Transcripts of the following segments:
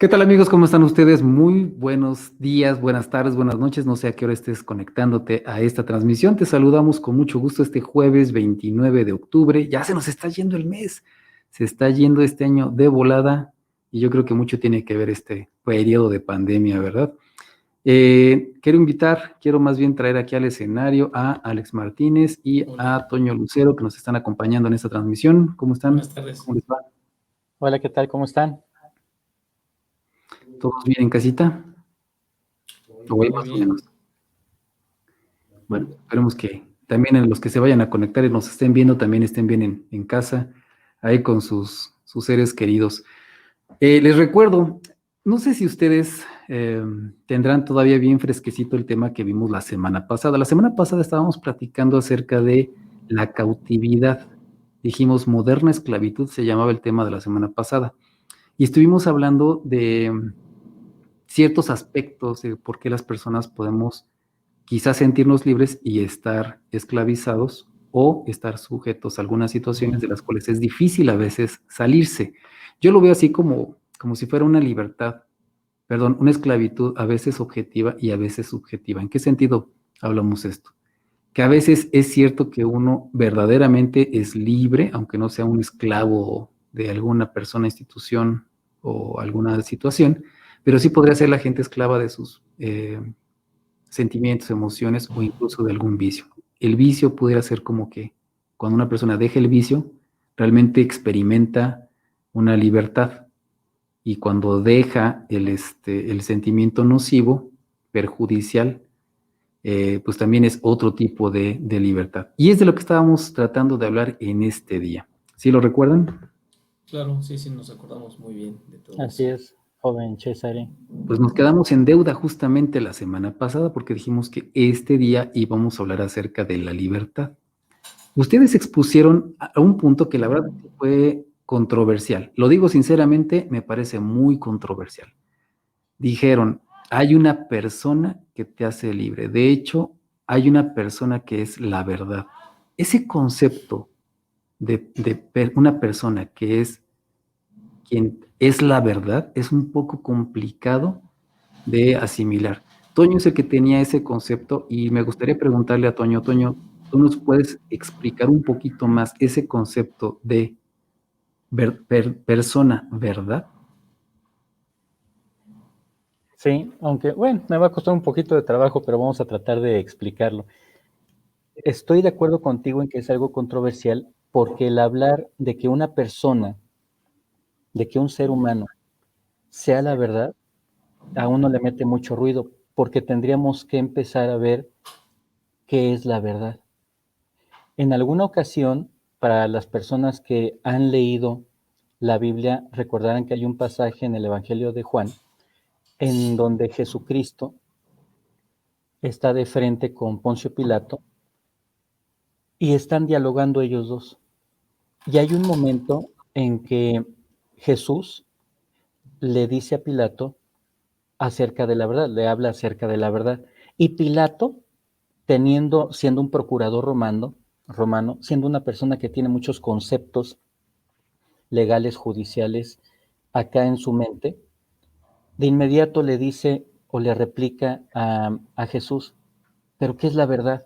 ¿Qué tal amigos? ¿Cómo están ustedes? Muy buenos días, buenas tardes, buenas noches. No sé a qué hora estés conectándote a esta transmisión. Te saludamos con mucho gusto este jueves 29 de octubre. Ya se nos está yendo el mes. Se está yendo este año de volada y yo creo que mucho tiene que ver este periodo de pandemia, ¿verdad? Quiero más bien traer aquí al escenario a Alex Martínez y a Hola, Toño Lucero que nos están acompañando en esta transmisión. ¿Cómo están? buenas tardes. ¿Cómo les va? Hola, ¿qué tal? ¿Cómo están? ¿Todos bien en casita? O ahí Muy más o menos. bien. Bueno, esperemos que también en los que se vayan a conectar y nos estén viendo, también estén bien en casa, ahí con sus seres queridos. Les recuerdo, no sé si ustedes tendrán todavía bien fresquecito el tema que vimos la semana pasada. La semana pasada estábamos platicando acerca de la cautividad. Dijimos, moderna esclavitud se llamaba el tema de la semana pasada. Y estuvimos hablando de ciertos aspectos de por qué las personas podemos quizás sentirnos libres y estar esclavizados o estar sujetos a algunas situaciones de las cuales es difícil a veces salirse. Yo lo veo así como si fuera una libertad, perdón, una esclavitud a veces objetiva y a veces subjetiva. ¿En qué sentido hablamos esto? Que a veces es cierto que uno verdaderamente es libre, aunque no sea un esclavo de alguna persona, institución o alguna situación, pero sí podría ser la gente esclava de sus sentimientos, emociones o incluso de algún vicio. El vicio pudiera ser como que cuando una persona deja el vicio, realmente experimenta una libertad y cuando deja el sentimiento nocivo, perjudicial, pues también es otro tipo de libertad. Y es de lo que estábamos tratando de hablar en este día. ¿Sí lo recuerdan? Claro, sí, sí, nos acordamos muy bien de todo Así eso. es, joven Cesare. Pues nos quedamos en deuda justamente la semana pasada porque dijimos que este día íbamos a hablar acerca de la libertad. Ustedes expusieron a un punto que la verdad fue controversial. Lo digo sinceramente, me parece muy controversial. Dijeron, hay una persona que te hace libre. De hecho, hay una persona que es la verdad. Ese concepto de una persona que es quien es la verdad es un poco complicado de asimilar. Toño es el que tenía ese concepto y me gustaría preguntarle a Toño, Toño, ¿tú nos puedes explicar un poquito más ese concepto de persona, verdad? Sí, aunque, bueno, me va a costar un poquito de trabajo, pero vamos a tratar de explicarlo. Estoy de acuerdo contigo en que es algo controversial porque el hablar de que una persona, de que un ser humano sea la verdad, a uno le mete mucho ruido porque tendríamos que empezar a ver qué es la verdad. En alguna ocasión, para las personas que han leído la Biblia, recordarán que hay un pasaje en el Evangelio de Juan en donde Jesucristo está de frente con Poncio Pilato y están dialogando ellos dos. Y hay un momento en que Jesús le dice a Pilato acerca de la verdad, le habla acerca de la verdad. Y Pilato, siendo un procurador romano, siendo una persona que tiene muchos conceptos legales, judiciales, acá en su mente, de inmediato le dice o le replica a Jesús, ¿pero qué es la verdad?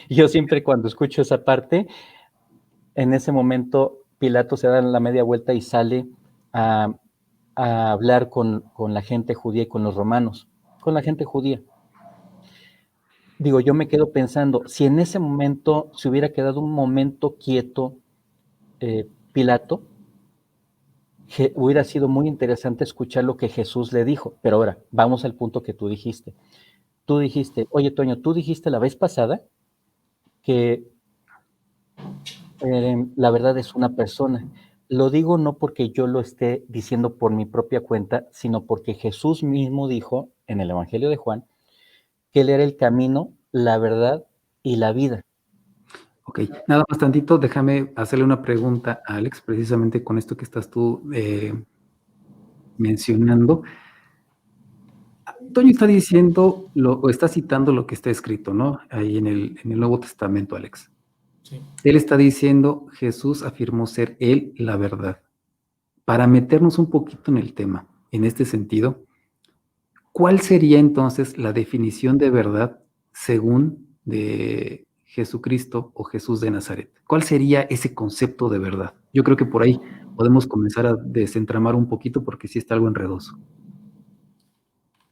Yo siempre cuando escucho esa parte, en ese momento Pilato se da la media vuelta y sale a, a hablar con la gente judía y con los romanos, con la gente judía. Digo, yo me quedo pensando, si en ese momento se hubiera quedado un momento quieto Pilato, hubiera sido muy interesante escuchar lo que Jesús le dijo. Pero ahora, vamos al punto que tú dijiste. Tú dijiste, oye Toño, tú dijiste la vez pasada que la verdad es una persona. Lo digo no porque yo lo esté diciendo por mi propia cuenta, sino porque Jesús mismo dijo en el Evangelio de Juan que Él era el camino, la verdad y la vida. Ok, nada más tantito, déjame hacerle una pregunta a Alex, precisamente con esto que estás tú mencionando. Toño está diciendo, o está citando lo que está escrito, ¿no? Ahí en el Nuevo Testamento, Alex. Sí, Él está diciendo, Jesús afirmó ser él la verdad. para meternos un poquito en el tema, en este sentido, ¿cuál sería entonces la definición de verdad según de Jesucristo o Jesús de Nazaret? ¿Cuál sería ese concepto de verdad? Yo creo que por ahí podemos comenzar a desentramar un poquito porque sí está algo enredoso.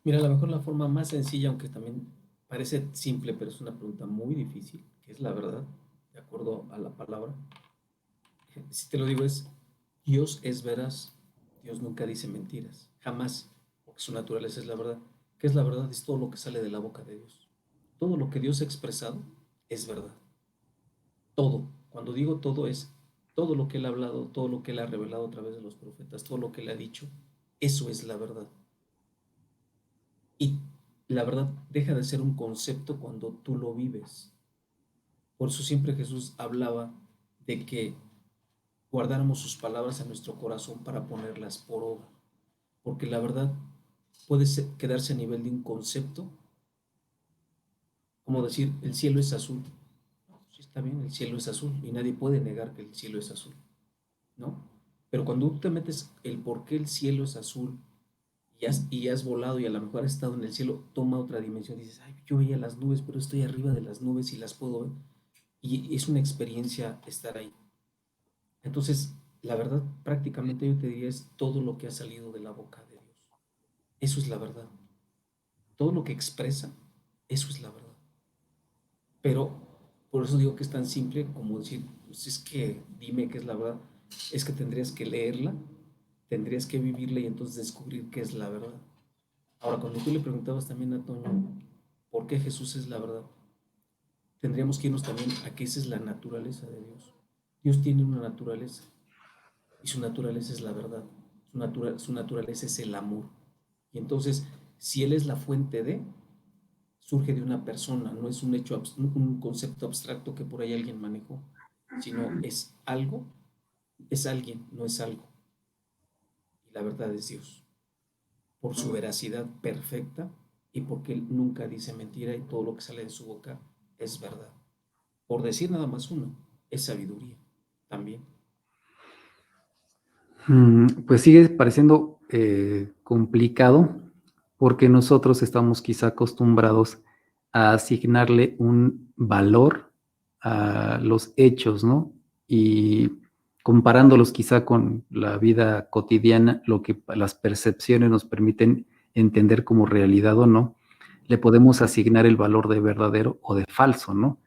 Mira, a lo mejor la forma más sencilla, aunque también parece simple, pero es una pregunta muy difícil, que es la verdad, de acuerdo a la palabra. Si te lo digo es, Dios es veraz, Dios nunca dice mentiras, jamás, porque su naturaleza es la verdad. ¿Qué es la verdad? Es todo lo que sale de la boca de Dios. Todo lo que Dios ha expresado es verdad. Todo. Cuando digo todo es todo lo que Él ha hablado, todo lo que Él ha revelado a través de los profetas, todo lo que Él ha dicho. Eso es la verdad. Y la verdad deja de ser un concepto cuando tú lo vives. Por eso siempre Jesús hablaba de que guardáramos sus palabras en nuestro corazón para ponerlas por obra. Porque la verdad puede quedarse a nivel de un concepto, como decir, el cielo es azul. No, sí está bien, el cielo es azul y nadie puede negar que el cielo es azul, ¿no? Pero cuando tú te metes el por qué el cielo es azul y has volado y a lo mejor has estado en el cielo, toma otra dimensión. Dices, ay, yo veía las nubes, pero estoy arriba de las nubes y las puedo ver. Y es una experiencia estar ahí. Entonces, la verdad, prácticamente yo te diría es todo lo que ha salido de la boca de Dios. Eso es la verdad. Todo lo que expresa, eso es la verdad. Pero por eso digo que es tan simple como decir, pues es que dime qué es la verdad. Es que tendrías que leerla, tendrías que vivirla y entonces descubrir qué es la verdad. Ahora, cuando tú le preguntabas también a Toño, ¿por qué Jesús es la verdad? Tendríamos que irnos también a que esa es la naturaleza de Dios. Dios tiene una naturaleza y su naturaleza es la verdad. Su naturaleza es el amor. Y entonces, si Él es la fuente de, surge de una persona, no es un hecho, un concepto abstracto que por ahí alguien manejó, sino es algo, es alguien, no es algo. Y la verdad es Dios, por su veracidad perfecta y porque Él nunca dice mentira y todo lo que sale de su boca es verdad. Por decir nada más uno, es sabiduría también. Pues sigue pareciendo complicado porque nosotros estamos quizá acostumbrados a asignarle un valor a los hechos, ¿no? Y comparándolos quizá con la vida cotidiana, lo que las percepciones nos permiten entender como realidad o no, le podemos asignar el valor de verdadero o de falso, ¿no?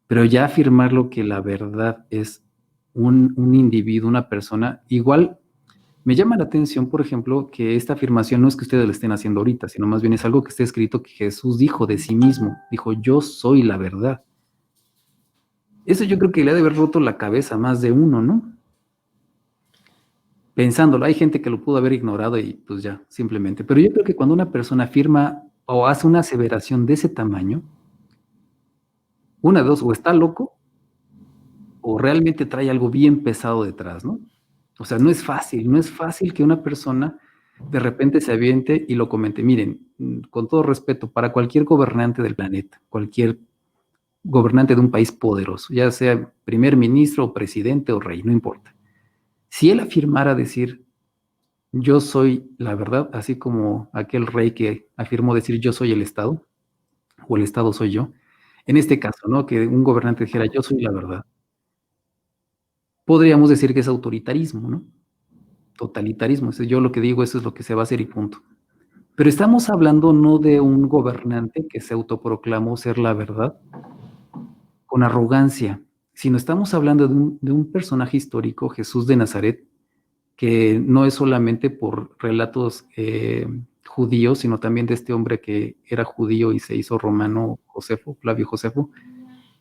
Pero ya afirmar lo que la verdad es un individuo, una persona, igual me llama la atención, por ejemplo, que esta afirmación no es que ustedes la estén haciendo ahorita, sino más bien es algo que está escrito que Jesús dijo de sí mismo. Dijo, yo soy la verdad. Eso yo creo que le ha de haber roto la cabeza a más de uno, ¿no? Pensándolo, hay gente que lo pudo haber ignorado y pues ya, simplemente. Pero yo creo que cuando una persona afirma o hace una aseveración de ese tamaño, una de dos, o está loco o realmente trae algo bien pesado detrás, ¿no? O sea, no es fácil que una persona de repente se aviente y lo comente. Miren, con todo respeto, para cualquier gobernante del planeta, cualquier gobernante de un país poderoso, ya sea primer ministro o presidente o rey, no importa. Si él afirmara decir, yo soy la verdad, así como aquel rey que afirmó decir, yo soy el Estado, o el Estado soy yo, en este caso, ¿no? Que un gobernante dijera, yo soy la verdad, podríamos decir que es autoritarismo, ¿no? Totalitarismo. Yo lo que digo, eso es lo que se va a hacer y punto. Pero estamos hablando no de un gobernante que se autoproclamó ser la verdad con arrogancia, sino estamos hablando de un personaje histórico, Jesús de Nazaret, que no es solamente por relatos judíos, sino también de este hombre que era judío y se hizo romano, Josefo, Flavio Josefo,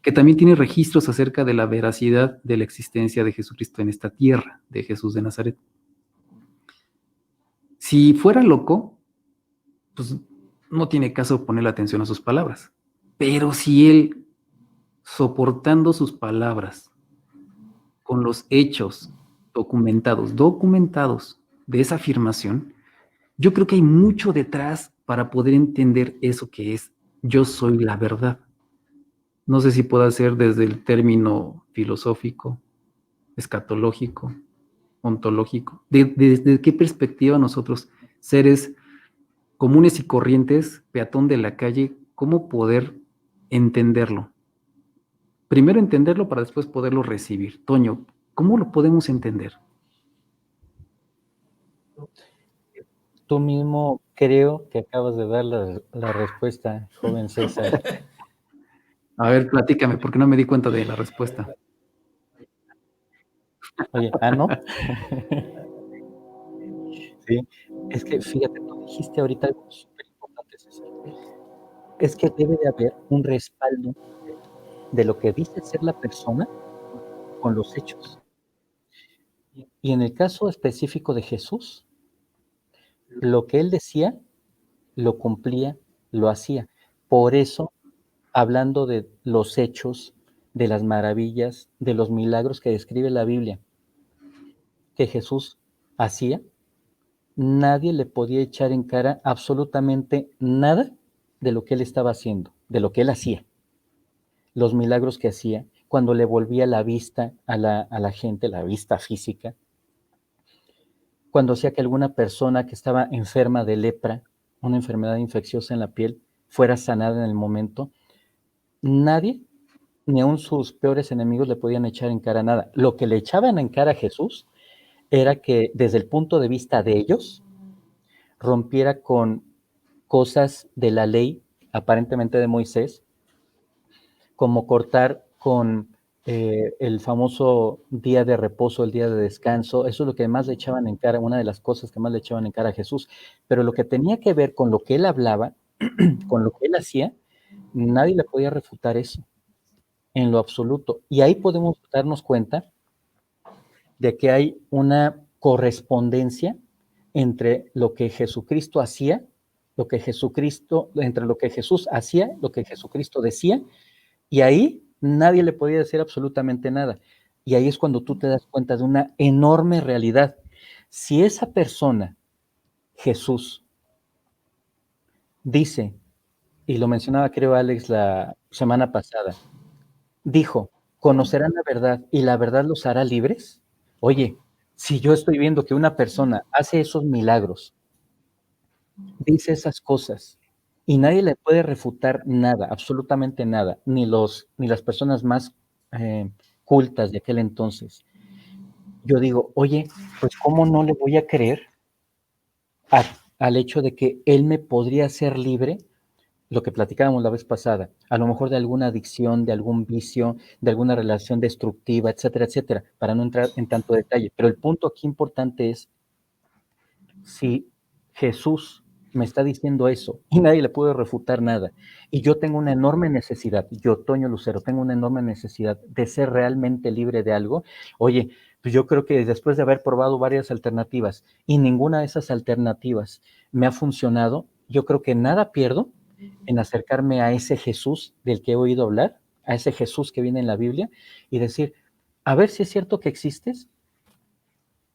que también tiene registros acerca de la veracidad de la existencia de Jesucristo en esta tierra, de Jesús de Nazaret. Si fuera loco, pues no tiene caso ponerle atención a sus palabras. Pero si él, soportando sus palabras con los hechos documentados de esa afirmación, yo creo que hay mucho detrás para poder entender eso que es yo soy la verdad. No sé si pueda ser desde el término filosófico, escatológico ontológico? ¿Desde qué perspectiva nosotros, seres comunes y corrientes, peatón de la calle, cómo poder entenderlo? Primero entenderlo para después poderlo recibir. Toño, ¿cómo lo podemos entender? Tú mismo creo que acabas de dar la respuesta, joven César. A ver, platícame, porque no me di cuenta de la respuesta. Oye, ¿no? Sí, es que fíjate, tú dijiste ahorita algo súper importante, César. Es que debe de haber un respaldo de lo que dice ser la persona con los hechos. Y en el caso específico de Jesús, lo que él decía, lo cumplía, lo hacía. Por eso, hablando de los hechos, de las maravillas, de los milagros que describe la Biblia, que Jesús hacía, nadie le podía echar en cara absolutamente nada de lo que él estaba haciendo, de lo que él hacía, los milagros que hacía, cuando le volvía la vista a la gente, la vista física, cuando hacía que alguna persona que estaba enferma de lepra, una enfermedad infecciosa en la piel, fuera sanada en el momento, nadie, ni aun sus peores enemigos le podían echar en cara nada. Lo que le echaban en cara a Jesús era que desde el punto de vista de ellos, rompiera con cosas de la ley, aparentemente de Moisés, como cortar con el famoso día de reposo, el día de descanso. Eso es lo que más le echaban en cara, una de las cosas que más le echaban en cara a Jesús. Pero lo que tenía que ver con lo que él hablaba, con lo que él hacía, nadie le podía refutar eso, en lo absoluto. Y ahí podemos darnos cuenta de que hay una correspondencia entre lo que Jesucristo hacía, entre lo que Jesús hacía, lo que Jesucristo decía, y ahí nadie le podía decir absolutamente nada. Y ahí es cuando tú te das cuenta de una enorme realidad. Si esa persona, Jesús, dice, y lo mencionaba creo Alex la semana pasada, dijo, conocerán la verdad y la verdad los hará libres. Oye, si yo estoy viendo que una persona hace esos milagros, dice esas cosas y nadie le puede refutar nada, absolutamente nada, ni las personas más cultas de aquel entonces. Yo digo, oye, pues ¿cómo no le voy a creer al hecho de que él me podría hacer libre? Lo que platicábamos la vez pasada, a lo mejor de alguna adicción, de algún vicio, de alguna relación destructiva, etcétera, etcétera, para no entrar en tanto detalle. Pero el punto aquí importante es, si Jesús me está diciendo eso y nadie le puede refutar nada, y yo tengo una enorme necesidad, yo, Toño Lucero, tengo una enorme necesidad de ser realmente libre de algo, oye, pues yo creo que después de haber probado varias alternativas y ninguna de esas alternativas me ha funcionado, yo creo que nada pierdo en acercarme a ese Jesús del que he oído hablar, a ese Jesús que viene en la Biblia, y decir, a ver si es cierto que existes.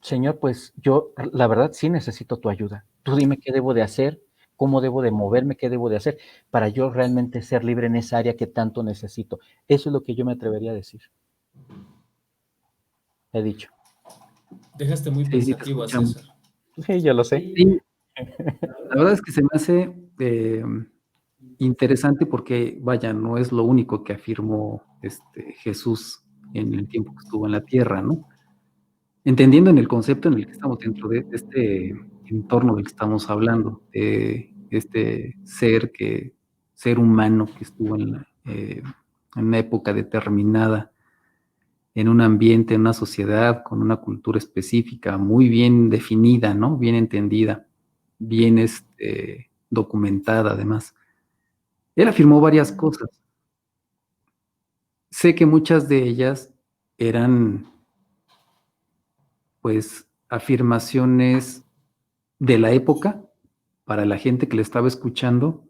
Señor, pues yo la verdad sí necesito tu ayuda. Tú dime qué debo de hacer, cómo debo de moverme, qué debo de hacer para yo realmente ser libre en esa área que tanto necesito. Eso es lo que yo me atrevería a decir. He dicho. Dejaste muy Sí, sí, te pensativo a escuchamos. César. Sí, yo lo sé. Sí, la verdad es que se me hace interesante porque, vaya, no es lo único que afirmó Jesús en el tiempo que estuvo en la tierra, ¿no? Entendiendo en el concepto en el que estamos dentro de este entorno del que estamos hablando, de este ser humano que estuvo en una época determinada, en un ambiente, en una sociedad, con una cultura específica, muy bien definida, ¿no? Bien entendida, bien documentada, además. Él afirmó varias cosas. Sé que muchas de ellas eran, pues, afirmaciones de la época para la gente que le estaba escuchando,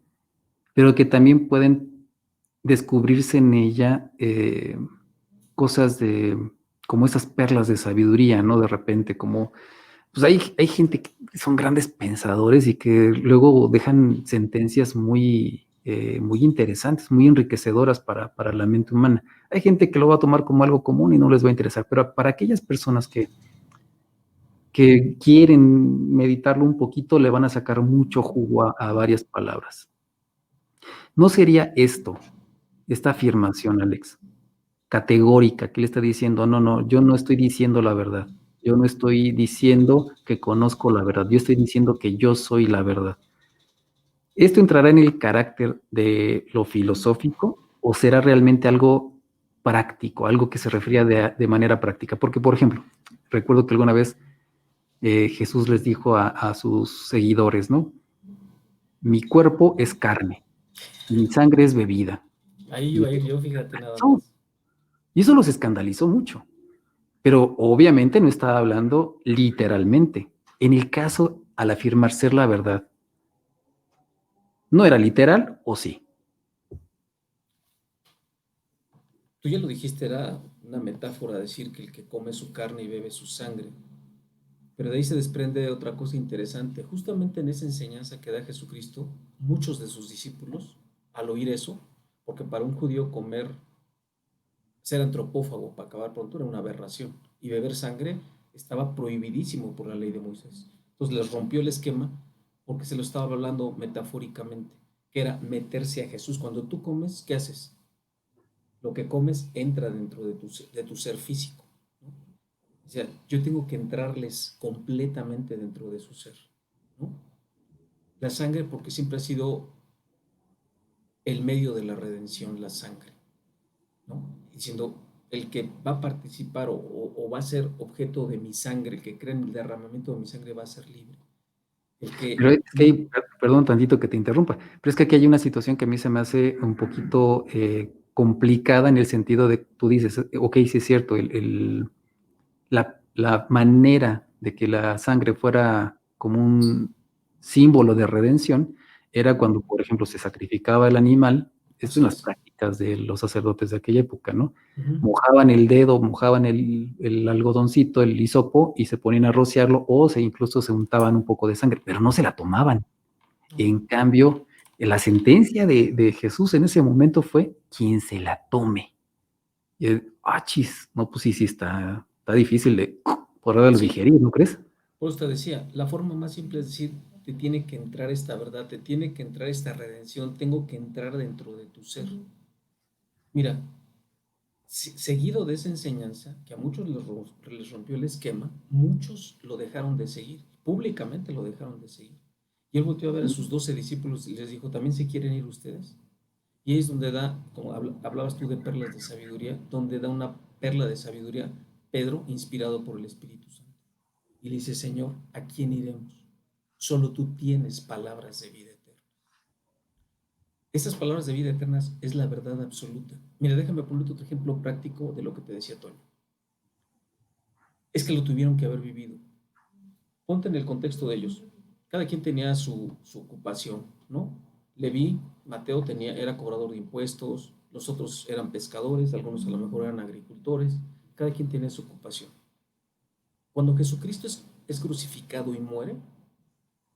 pero que también pueden descubrirse en ella cosas como esas perlas de sabiduría, ¿no? De repente, como, pues hay gente que son grandes pensadores y que luego dejan sentencias muy interesantes, muy enriquecedoras para la mente humana. Hay gente que lo va a tomar como algo común y no les va a interesar, pero para aquellas personas que que quieren meditarlo un poquito, le van a sacar mucho jugo a varias palabras. ¿No sería esta afirmación, Alex, categórica, que le está diciendo, no, no, yo no estoy diciendo la verdad, yo no estoy diciendo que conozco la verdad, yo estoy diciendo que yo soy la verdad? ¿Esto entrará en el carácter de lo filosófico o será realmente algo práctico, algo que se refería de manera práctica? Porque, por ejemplo, recuerdo que alguna vez Jesús les dijo a sus seguidores, ¿no? Mi cuerpo es carne, mi sangre es bebida. Ahí Y iba a ir yo, fíjate nada eso, más. y eso los escandalizó mucho. Pero obviamente no estaba hablando literalmente. En el caso, al afirmar ser la verdad, ¿no era literal o sí? Tú ya lo dijiste, era una metáfora decir que el que come su carne y bebe su sangre. Pero de ahí se desprende otra cosa interesante. Justamente en esa enseñanza que da Jesucristo, muchos de sus discípulos, al oír eso, porque para un judío comer, ser antropófago para acabar pronto era una aberración, y beber sangre estaba prohibidísimo por la ley de Moisés. Entonces les rompió el esquema porque se lo estaba hablando metafóricamente, que era meterse a Jesús. Cuando tú comes, ¿qué haces? Lo que comes entra dentro de tu ser físico, ¿no? O sea, yo tengo que entrarles completamente dentro de su ser, ¿no? La sangre, porque siempre ha sido el medio de la redención, la sangre, ¿no? Diciendo, el que va a participar o va a ser objeto de mi sangre, el que cree en el derramamiento de mi sangre va a ser libre. El Pero que, es que hay, perdón tantito que te interrumpa, pero es que aquí hay una situación que a mí se me hace un poquito complicada en el sentido de, tú dices, ok, sí es cierto, la manera de que la sangre fuera como un símbolo de redención era cuando, por ejemplo, se sacrificaba el animal, esto en así las es. prácticas de los sacerdotes de aquella época, ¿no? Uh-huh. Mojaban el dedo, mojaban el algodoncito, el hisopo, y se ponían a rociarlo, o incluso se untaban un poco de sangre, pero no se la tomaban. No. En cambio, la sentencia de Jesús en ese momento fue, quien se la tome. Y chis, no, pues sí, está difícil de poderlo Sí, digerir, ¿no crees? pues te decía, la forma más simple es decir, te tiene que entrar esta verdad, te tiene que entrar esta redención, tengo que entrar dentro de tu ser. Mira, seguido de esa enseñanza, que a muchos les rompió el esquema, muchos lo dejaron de seguir, públicamente lo dejaron de seguir. Y él volteó a ver a sus 12 discípulos y les dijo, ¿también se quieren ir ustedes? Y ahí es donde da, como hablabas tú de perlas de sabiduría, donde da una perla de sabiduría Pedro, inspirado por el Espíritu Santo. Y le dice, Señor, ¿a quién iremos? Solo tú tienes palabras de vida eterna. Estas palabras de vida eterna es la verdad absoluta. Mira, déjame poner otro ejemplo práctico de lo que te decía Toño. Es que lo tuvieron que haber vivido. Ponte en el contexto de ellos. Cada quien tenía su ocupación, ¿no? Leví, Mateo era cobrador de impuestos, los otros eran pescadores, algunos a lo mejor eran agricultores, cada quien tenía su ocupación. Cuando Jesucristo es crucificado y muere,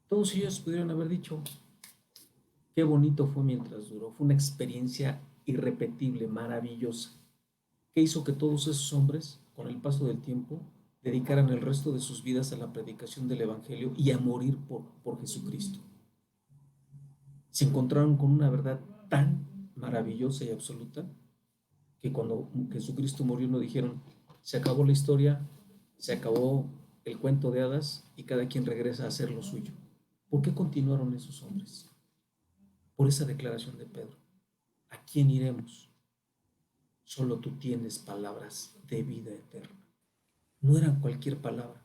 todos ellos pudieron haber dicho, qué bonito fue mientras duró, fue una experiencia irrepetible, maravillosa, que hizo que todos esos hombres, con el paso del tiempo, dedicaran el resto de sus vidas a la predicación del Evangelio y a morir por Jesucristo. Se encontraron con una verdad tan maravillosa y absoluta que cuando Jesucristo murió no dijeron, se acabó la historia, se acabó el cuento de hadas y cada quien regresa a hacer lo suyo. ¿Por qué continuaron esos hombres? Por esa declaración de Pedro. ¿A quién iremos? Solo tú tienes palabras de vida eterna. No eran cualquier palabra,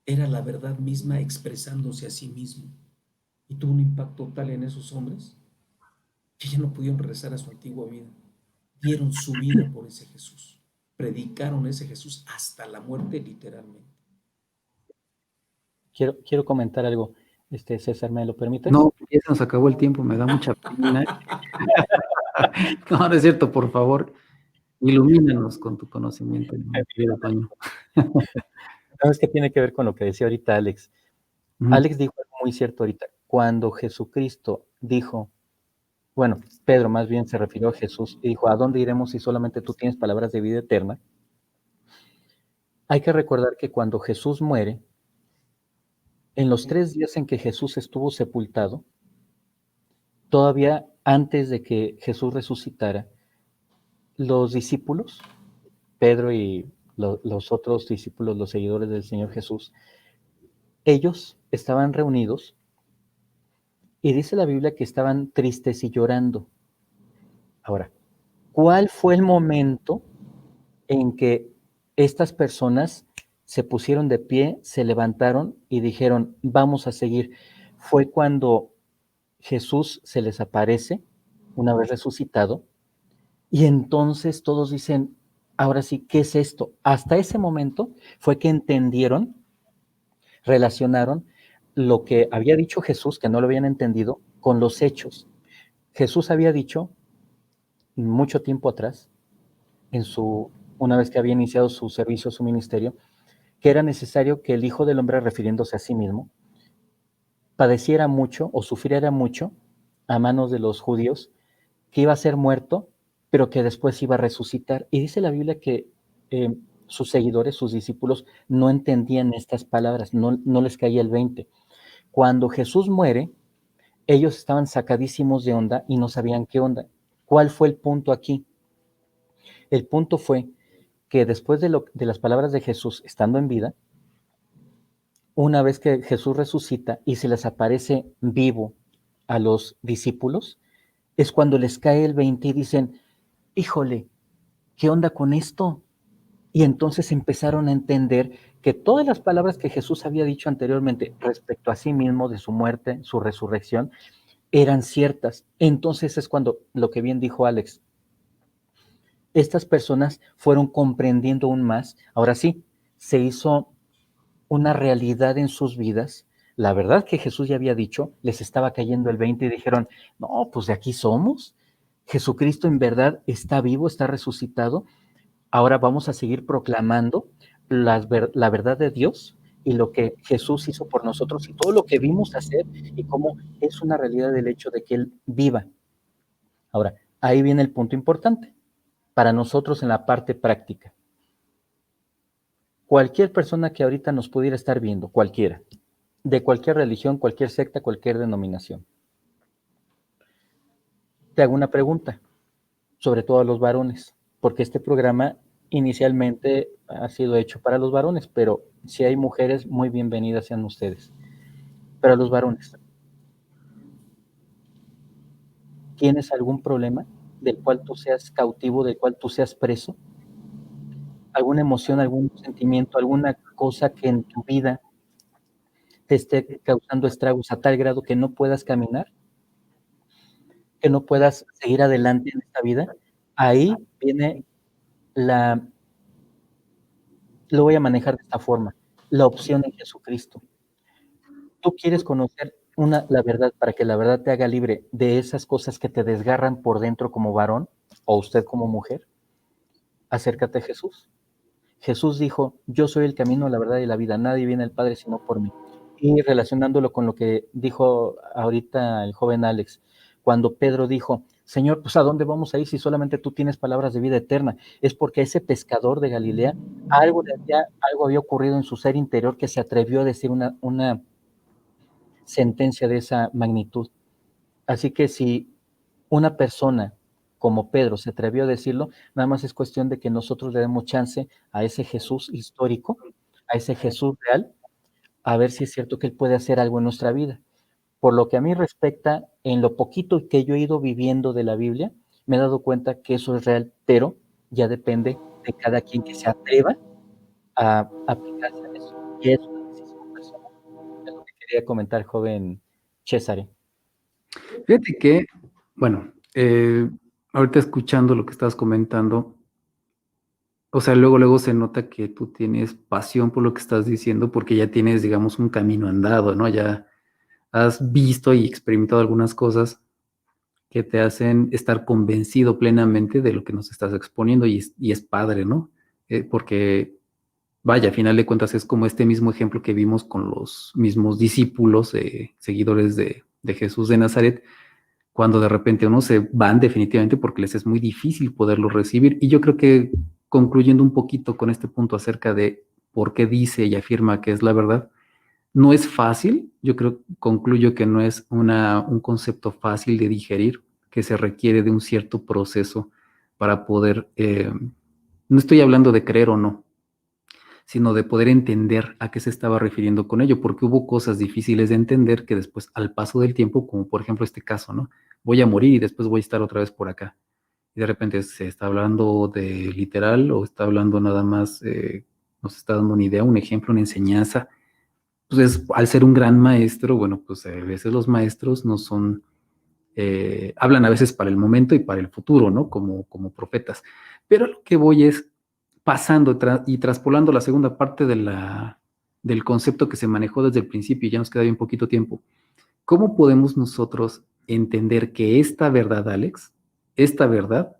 era la verdad misma expresándose a sí mismo. Y tuvo un impacto tal en esos hombres que ya no pudieron regresar a su antigua vida. Dieron su vida por ese Jesús. Predicaron ese Jesús hasta la muerte, literalmente. Quiero comentar algo. César, ¿me lo permites? No, ya se nos acabó el tiempo, me da mucha pena. No, no es cierto, por favor, ilumínanos con tu conocimiento, mi querido Toño. ¿Sabes qué tiene que ver con lo que decía ahorita Alex? Ujú. Alex dijo algo muy cierto ahorita. Cuando Jesucristo dijo, bueno, Pedro más bien se refirió a Jesús y dijo, ¿a dónde iremos si solamente tú tienes palabras de vida eterna? Hay que recordar que cuando Jesús muere, en los 3 días en que Jesús estuvo sepultado, todavía antes de que Jesús resucitara, los discípulos, Pedro y los otros discípulos, los seguidores del Señor Jesús, ellos estaban reunidos y dice la Biblia que estaban tristes y llorando. Ahora, ¿cuál fue el momento en que estas personas se pusieron de pie, se levantaron y dijeron, vamos a seguir? Fue cuando Jesús se les aparece, una vez resucitado, y entonces todos dicen, ahora sí, ¿qué es esto? Hasta ese momento fue que entendieron, relacionaron lo que había dicho Jesús, que no lo habían entendido, con los hechos. Jesús había dicho mucho tiempo atrás, una vez que había iniciado su servicio, su ministerio, que era necesario que el Hijo del Hombre, refiriéndose a sí mismo, padeciera mucho o sufriera mucho a manos de los judíos, que iba a ser muerto, pero que después iba a resucitar. Y dice la Biblia que sus seguidores, sus discípulos, no entendían estas palabras, no les caía el 20. Cuando Jesús muere, ellos estaban sacadísimos de onda y no sabían qué onda. ¿Cuál fue el punto aquí? El punto fue que después de las palabras de Jesús estando en vida, una vez que Jesús resucita y se les aparece vivo a los discípulos, es cuando les cae el 20 y dicen, híjole, ¿qué onda con esto? Y entonces empezaron a entender que todas las palabras que Jesús había dicho anteriormente respecto a sí mismo, de su muerte, su resurrección, eran ciertas. Entonces es cuando, lo que bien dijo Alex, estas personas fueron comprendiendo aún más. Ahora sí, se hizo una realidad en sus vidas. La verdad que Jesús ya había dicho, les estaba cayendo el 20 y dijeron, no, pues de aquí somos. Jesucristo en verdad está vivo, está resucitado. Ahora vamos a seguir proclamando la verdad de Dios y lo que Jesús hizo por nosotros y todo lo que vimos hacer y cómo es una realidad el hecho de que Él viva. Ahora, ahí viene el punto importante para nosotros en la parte práctica. Cualquier persona que ahorita nos pudiera estar viendo, cualquiera, de cualquier religión, cualquier secta, cualquier denominación. Te hago una pregunta, sobre todo a los varones, porque este programa inicialmente ha sido hecho para los varones, pero si hay mujeres, muy bienvenidas sean ustedes. Pero a los varones, ¿tienes algún problema del cual tú seas cautivo, del cual tú seas preso? ¿Alguna emoción, algún sentimiento, alguna cosa que en tu vida te esté causando estragos a tal grado que no puedas caminar, que no puedas seguir adelante en esta vida? Ahí viene lo voy a manejar de esta forma, la opción en Jesucristo. Tú quieres conocer la verdad para que la verdad te haga libre de esas cosas que te desgarran por dentro como varón o usted como mujer. Acércate a Jesús. Jesús dijo, yo soy el camino, la verdad y la vida. Nadie viene al Padre sino por mí. Y relacionándolo con lo que dijo ahorita el joven Alex, cuando Pedro dijo, Señor, pues ¿a dónde vamos a ir si solamente tú tienes palabras de vida eterna? Es porque ese pescador de Galilea, algo había ocurrido en su ser interior que se atrevió a decir una sentencia de esa magnitud. Así que si una persona como Pedro se atrevió a decirlo, nada más es cuestión de que nosotros le demos chance a ese Jesús histórico, a ese Jesús real, a ver si es cierto que Él puede hacer algo en nuestra vida. Por lo que a mí respecta, en lo poquito que yo he ido viviendo de la Biblia, me he dado cuenta que eso es real, pero ya depende de cada quien que se atreva a aplicarse a eso. Y es una decisión personal. Es lo que quería comentar, joven César. Fíjate que, bueno, ahorita escuchando lo que estás comentando, o sea, luego se nota que tú tienes pasión por lo que estás diciendo porque ya tienes, digamos, un camino andado, ¿no? Ya has visto y experimentado algunas cosas que te hacen estar convencido plenamente de lo que nos estás exponiendo y es padre, ¿no? Porque, vaya, a final de cuentas es como este mismo ejemplo que vimos con los mismos discípulos, seguidores de Jesús de Nazaret, cuando de repente uno se van definitivamente porque les es muy difícil poderlo recibir. Y yo creo que concluyendo un poquito con este punto acerca de por qué dice y afirma que es la verdad. No es fácil, yo concluyo que no es un concepto fácil de digerir, que se requiere de un cierto proceso para poder, no estoy hablando de creer o no, sino de poder entender a qué se estaba refiriendo con ello, porque hubo cosas difíciles de entender que después, al paso del tiempo, como por ejemplo este caso, ¿no? Voy a morir y después voy a estar otra vez por acá. Y de repente se está hablando de literal o está hablando nada más, nos está dando una idea, un ejemplo, una enseñanza. Pues al ser un gran maestro, bueno, pues a veces los maestros no son, hablan a veces para el momento y para el futuro, ¿no? Como profetas. Pero lo que voy es pasando y traspolando la segunda parte del concepto que se manejó desde el principio, y ya nos queda bien poquito tiempo. ¿Cómo podemos nosotros entender que esta verdad, Alex, esta verdad,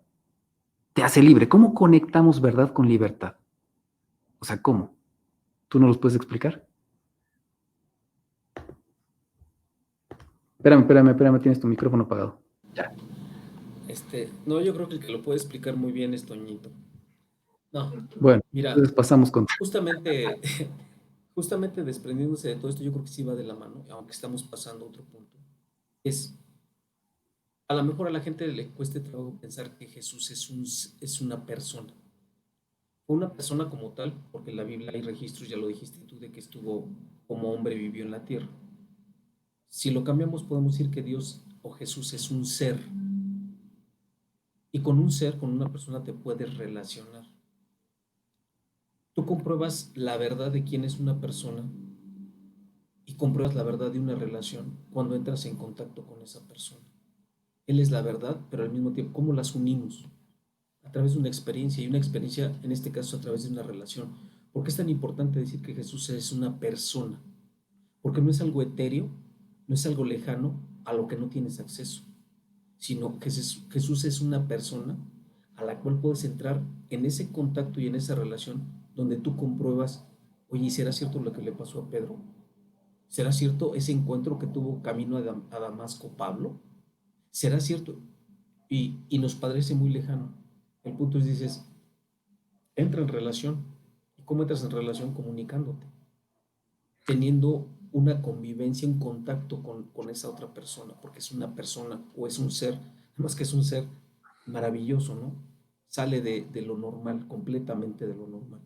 te hace libre? ¿Cómo conectamos verdad con libertad? O sea, ¿cómo? ¿Tú no los puedes explicar? Espérame, tienes tu micrófono apagado. Ya. No, yo creo que el que lo puede explicar muy bien es Toñito. No, Bueno, mira, entonces pasamos con... justamente, justamente desprendiéndose de todo esto, yo creo que sí va de la mano, aunque estamos pasando a otro punto. A lo mejor a la gente le cueste trabajo pensar que Jesús es una persona. Una persona como tal, porque en la Biblia hay registros, ya lo dijiste tú, de que estuvo como hombre, vivió en la tierra. Si lo cambiamos, podemos decir que Dios o Jesús es un ser. Y con un ser, con una persona, te puedes relacionar. Tú compruebas la verdad de quién es una persona y compruebas la verdad de una relación cuando entras en contacto con esa persona. Él es la verdad, pero al mismo tiempo, ¿cómo las unimos? A través de una experiencia, y una experiencia, en este caso, a través de una relación. ¿Por qué es tan importante decir que Jesús es una persona? Porque no es algo etéreo, no es algo lejano a lo que no tienes acceso, sino que Jesús es una persona a la cual puedes entrar en ese contacto y en esa relación donde tú compruebas, oye, ¿será cierto lo que le pasó a Pedro? ¿Será cierto ese encuentro que tuvo camino a Damasco Pablo? ¿Será cierto? Y nos parece muy lejano. El punto es, dices, entra en relación. ¿Y cómo entras en relación? Comunicándote, teniendo una convivencia, un contacto con esa otra persona, porque es una persona o es un ser, además que es un ser maravilloso, ¿no? Sale de lo normal, completamente de lo normal.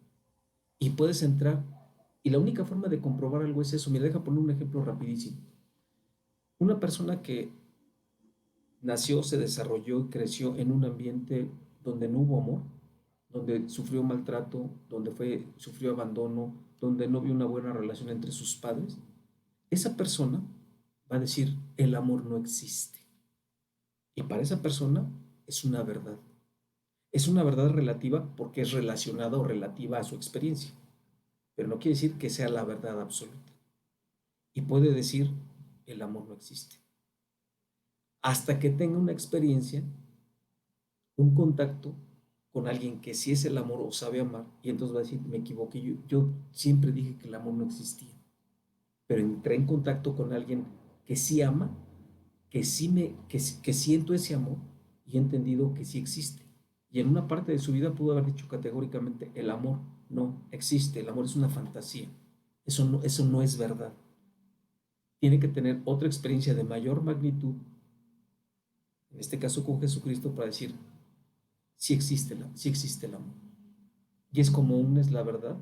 Y puedes entrar, y la única forma de comprobar algo es eso. Mira, deja poner un ejemplo rapidísimo. Una persona que nació, se desarrolló y creció en un ambiente donde no hubo amor, donde sufrió maltrato, donde sufrió abandono, donde no vio una buena relación entre sus padres, esa persona va a decir, el amor no existe. Y para esa persona es una verdad. Es una verdad relativa porque es relacionada o relativa a su experiencia, pero no quiere decir que sea la verdad absoluta. Y puede decir, el amor no existe. Hasta que tenga una experiencia, un contacto con alguien que sí es el amor o sabe amar, y entonces va a decir, me equivoqué, yo siempre dije que el amor no existía, pero entré en contacto con alguien que sí ama, que siento ese amor y he entendido que sí existe. Y en una parte de su vida pudo haber dicho categóricamente, el amor no existe, el amor es una fantasía, eso no es verdad. Tiene que tener otra experiencia de mayor magnitud, en este caso con Jesucristo, para decir, sí existe el amor. Y es como una es la verdad,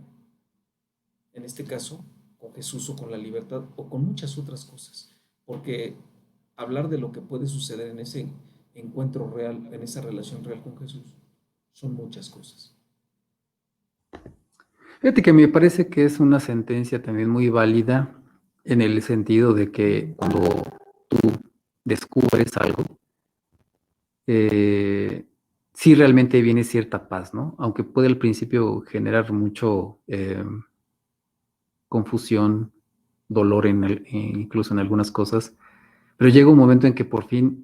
en este caso, con Jesús o con la libertad o con muchas otras cosas. Porque hablar de lo que puede suceder en ese encuentro real, en esa relación real con Jesús, son muchas cosas. Fíjate que me parece que es una sentencia también muy válida en el sentido de que cuando tú descubres algo, sí realmente viene cierta paz, ¿no? Aunque puede al principio generar mucho confusión, dolor incluso en algunas cosas, pero llega un momento en que por fin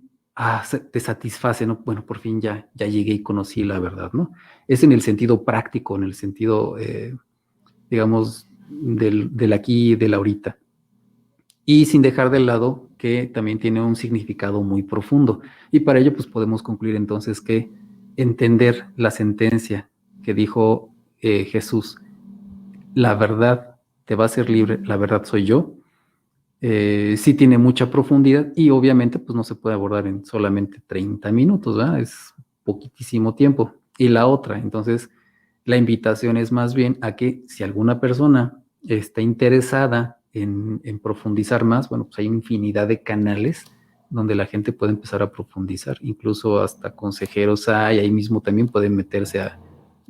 te satisface, ¿no? Bueno, por fin ya llegué y conocí la verdad, ¿no? Es en el sentido práctico, en el sentido, digamos, del aquí y del ahorita. Y sin dejar de lado que también tiene un significado muy profundo. Y para ello, pues podemos concluir entonces que entender la sentencia que dijo Jesús, la verdad te va a hacer libre, la verdad soy yo. Sí tiene mucha profundidad y obviamente pues no se puede abordar en solamente 30 minutos, ¿verdad? Es poquitísimo tiempo. Y la otra, entonces, la invitación es más bien a que si alguna persona está interesada en profundizar más, bueno, pues hay infinidad de canales donde la gente puede empezar a profundizar, incluso hasta consejeros hay, ahí mismo también pueden meterse a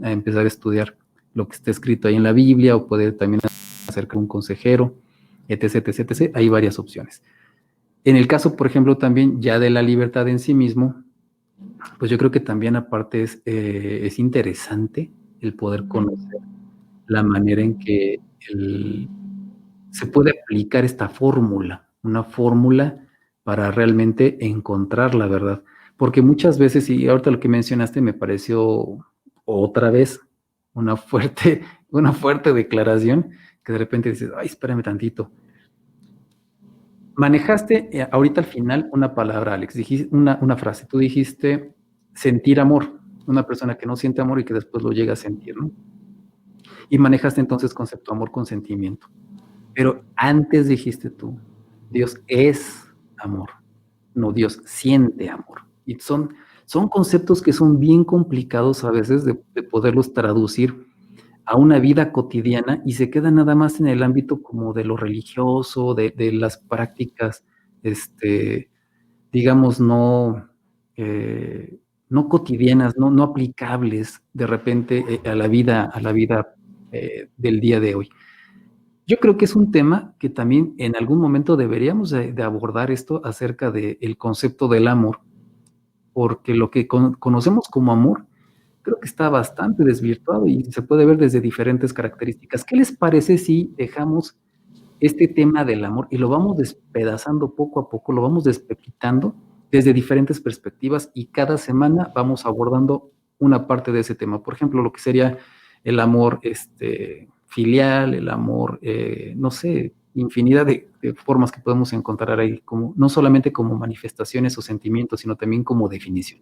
empezar a estudiar lo que está escrito ahí en la Biblia o puede también acercar a un consejero, etc, etc, etc. Hay varias opciones. En el caso, por ejemplo, también ya de la libertad en sí mismo, pues yo creo que también aparte es interesante el poder conocer la manera en que se puede aplicar esta fórmula, una fórmula para realmente encontrar la verdad. Porque muchas veces, y ahorita lo que mencionaste me pareció otra vez una fuerte, una fuerte declaración, que de repente dices, ay, espérame tantito. Manejaste ahorita al final una palabra, Alex, dijiste una frase. Tú dijiste sentir amor, una persona que no siente amor y que después lo llega a sentir, ¿no? Y manejaste entonces concepto amor con sentimiento. Pero antes dijiste tú, Dios es amor, no Dios siente amor. Y son conceptos que son bien complicados a veces de poderlos traducir a una vida cotidiana y se queda nada más en el ámbito como de lo religioso, de las prácticas, digamos, no cotidianas, no aplicables de repente a la vida del día de hoy. Yo creo que es un tema que también en algún momento deberíamos de abordar esto acerca del concepto del amor, porque lo que conocemos como amor creo que está bastante desvirtuado y se puede ver desde diferentes características. ¿Qué les parece si dejamos este tema del amor y lo vamos despedazando poco a poco, lo vamos despequitando desde diferentes perspectivas y cada semana vamos abordando una parte de ese tema? Por ejemplo, lo que sería el amor filial, el amor, no sé, infinidad de formas que podemos encontrar ahí, como, no solamente como manifestaciones o sentimientos, sino también como definición.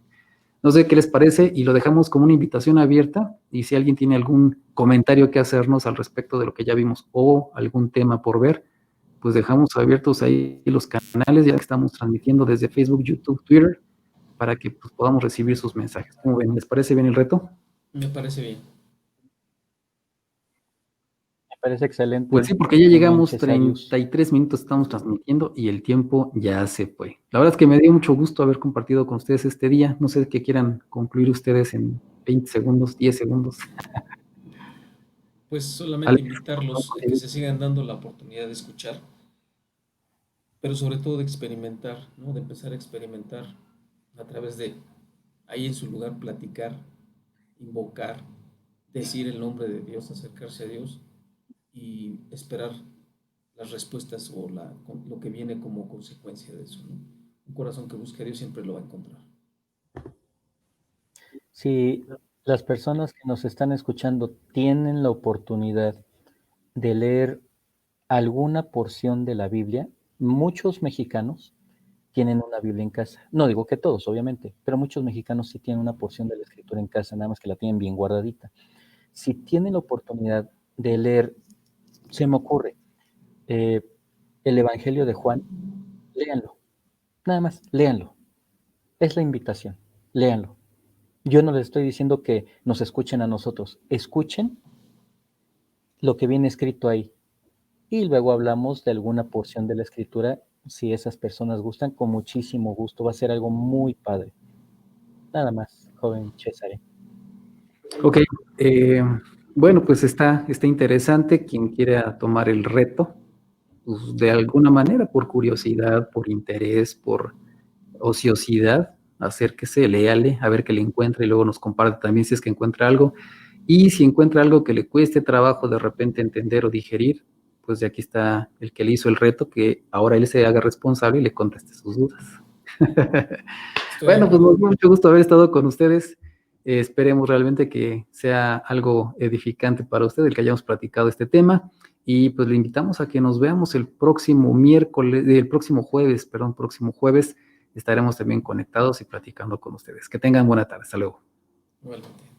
No sé qué les parece y lo dejamos como una invitación abierta y si alguien tiene algún comentario que hacernos al respecto de lo que ya vimos o algún tema por ver, pues dejamos abiertos ahí los canales ya que estamos transmitiendo desde Facebook, YouTube, Twitter, para que pues, podamos recibir sus mensajes. ¿Cómo ven? ¿Les parece bien el reto? Me parece bien. Me parece Pues excelente. sí, porque ya Muy bien, llegamos Cesarius. 33 minutos, estamos transmitiendo y el tiempo ya se fue. La verdad es que me dio mucho gusto haber compartido con ustedes este día. No sé qué quieran concluir ustedes en 20 segundos, 10 segundos. Pues solamente Alex, invitarlos a que se sigan dando la oportunidad de escuchar, pero sobre todo de experimentar, ¿no? De empezar a experimentar a través de ahí en su lugar platicar, invocar, decir el nombre de Dios, acercarse a Dios y esperar las respuestas o lo que viene como consecuencia de eso, ¿no? Un corazón que busque a Dios siempre lo va a encontrar. Si las personas que nos están escuchando tienen la oportunidad de leer alguna porción de la Biblia, muchos mexicanos tienen una Biblia en casa. No digo que todos, obviamente, pero muchos mexicanos sí tienen una porción de la escritura en casa, nada más que la tienen bien guardadita. Si tienen la oportunidad de leer, se me ocurre, eh, el Evangelio de Juan, léanlo, nada más, léanlo. Es la invitación, léanlo. Yo no les estoy diciendo que nos escuchen a nosotros, escuchen lo que viene escrito ahí. Y luego hablamos de alguna porción de la escritura, si esas personas gustan, con muchísimo gusto. Va a ser algo muy padre. Nada más, joven Cesare. ok, eh, bueno, pues está interesante. Quien quiera tomar el reto, pues de alguna manera, por curiosidad, por interés, por ociosidad, acérquese, léale, a ver qué le encuentra y luego nos comparte también si es que encuentra algo. Y si encuentra algo que le cueste trabajo de repente entender o digerir, pues de aquí está el que le hizo el reto, que ahora él se haga responsable y le conteste sus dudas. Estoy de Bueno, pues acuerdo. nos dio mucho gusto haber estado con ustedes. Esperemos realmente que sea algo edificante para usted el que hayamos platicado este tema. Y pues le invitamos a que nos veamos el próximo miércoles, el próximo jueves, perdón, próximo jueves. Estaremos también conectados y platicando con ustedes. Que tengan buena tarde. Hasta luego. Igualmente.